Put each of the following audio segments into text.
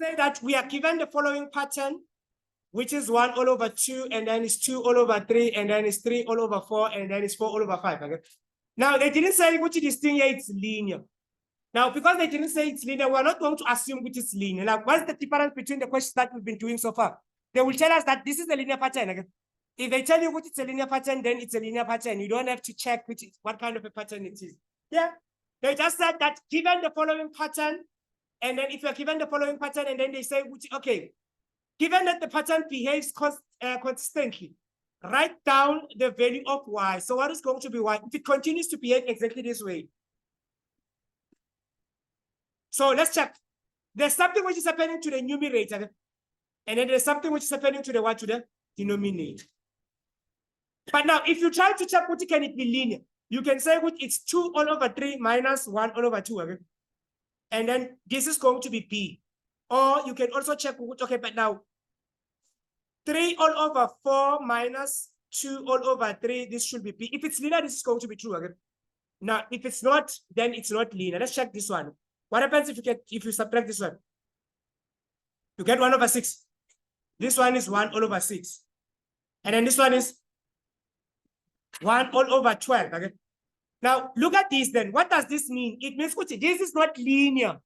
say that we are given the following pattern, which is 1 all over 2, and then it's 2 all over 3, and then it's 3 all over 4, and then it's 4 all over 5. Okay? Now, they didn't say which this thing here is linear. Now, because they didn't say it's linear, we're not going to assume which is linear. Now, what's the difference between the questions that we've been doing so far? They will tell us that this is a linear pattern. Okay? If they tell you which is a linear pattern, then it's a linear pattern. You don't have to check what kind of a pattern it is. Yeah. They just said that given the following pattern, and then if you're given the following pattern, and then they say, okay, given that the pattern behaves consistently, write down the value of y. So what is going to be y? If it continues to behave exactly this way. So let's check. There's something which is happening to the numerator, and then there's something which is happening to the what? To the denominator. But now, if you try to check what can it be linear, you can say what it's 2 all over 3 minus 1 all over 2. Okay? And then this is going to be p. Or you can also check, okay, but now 3 all over 4 minus 2 all over 3, this should be p. If it's linear, this is going to be true. Okay? Now, if it's not, then it's not linear. Let's check this one. What happens if you subtract this one? You get 1 over 6. This one is 1 all over 6. And then this one is 1 all over 12. Okay? Now, look at this then. What does this mean? It means this is not linear.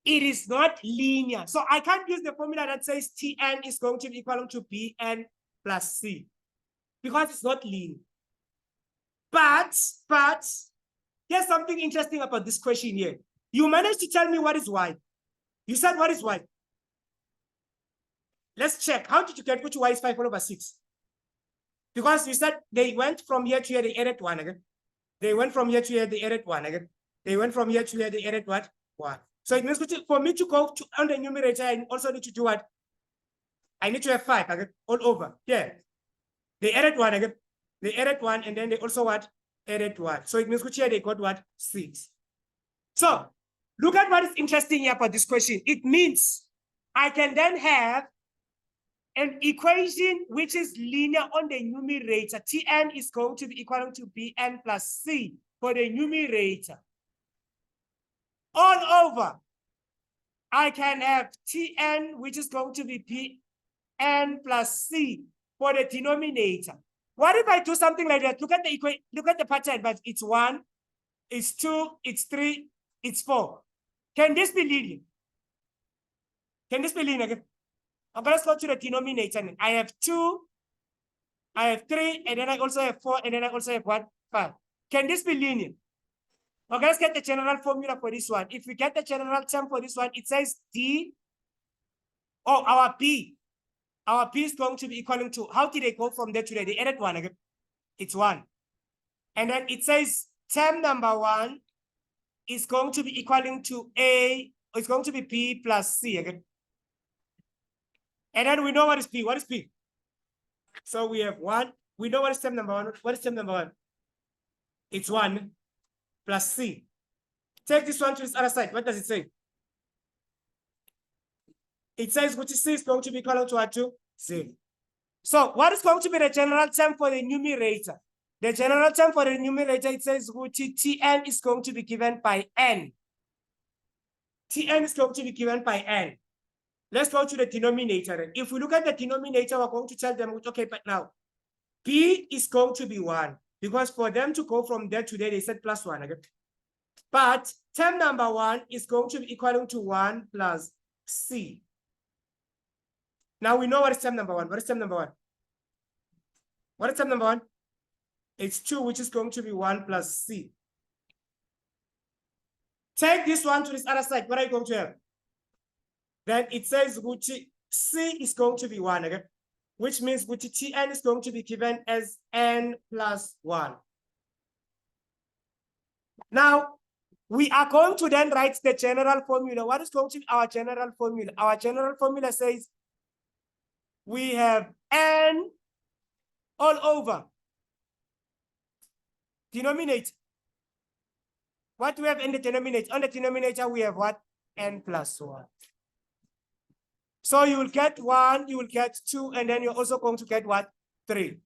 It is not linear. So I can't use the formula that says Tn is going to be equal to Bn plus C because it's not linear. But here's something interesting about this question here. You managed to tell me what is y. You said what is y. Let's check. How did you get which y is 5 all over 6? Because you said they went from here to here, they added 1 again. They went from here to here, they added 1 again. They went from here to here, they added what? 1. So it means for me to go to on the numerator, I also need to do what? I need to have 5 again, all over. Yeah. They added 1 again. They added 1, and then they also what? Added 1. So it means which here they got what? 6. So look at what is interesting here about this question. It means I can then have an equation which is linear on the numerator. Tn is going to be equal to Bn plus C for the numerator. All over, I can have Tn, which is going to be Pn plus C for the denominator. What if I do something like that? Look at the equation, look at the pattern, but it's 1, it's 2, it's 3, it's 4. Can this be linear? Can this be linear again? Okay, let's go to the denominator. I have 2, I have 3, and then I also have 4, and then I also have what? 5. Can this be linear? Okay, let's get the general formula for this one. If we get the general term for this one, it says D, our P is going to be equal to, how did they go from there to there? They added 1 again. It's 1. And then it says term number 1 is going to be equaling to A, it's going to be P plus C again. And then we know what is P. What is P? So we have 1. We know what is term number 1. What is term number 1? It's 1 plus C. Take this one to this other side. What does it say? It says which C is going to be equal to what? To 0. So what is going to be the general term for the numerator? The general term for the numerator, it says which Tn is going to be given by n. Tn is going to be given by n. Let's go to the denominator. If we look at the denominator, we're going to tell them, okay, but now P is going to be 1 because for them to go from there to there, they said plus 1 again. But term number 1 is going to be equal to 1 plus C. Now we know what is term number 1. What is term number 1? What is term number 1? It's 2, which is going to be 1 plus C. Take this one to this other side. What are you going to have? Then it says which C is going to be 1 again, which means which Tn is going to be given as n plus 1. Now, we are going to then write the general formula. What is going to be our general formula? Our general formula says we have n all over denominator. What do we have in the denominator? On the denominator, we have what? N plus 1. So you will get 1, you will get 2, and then you're also going to get what? 3.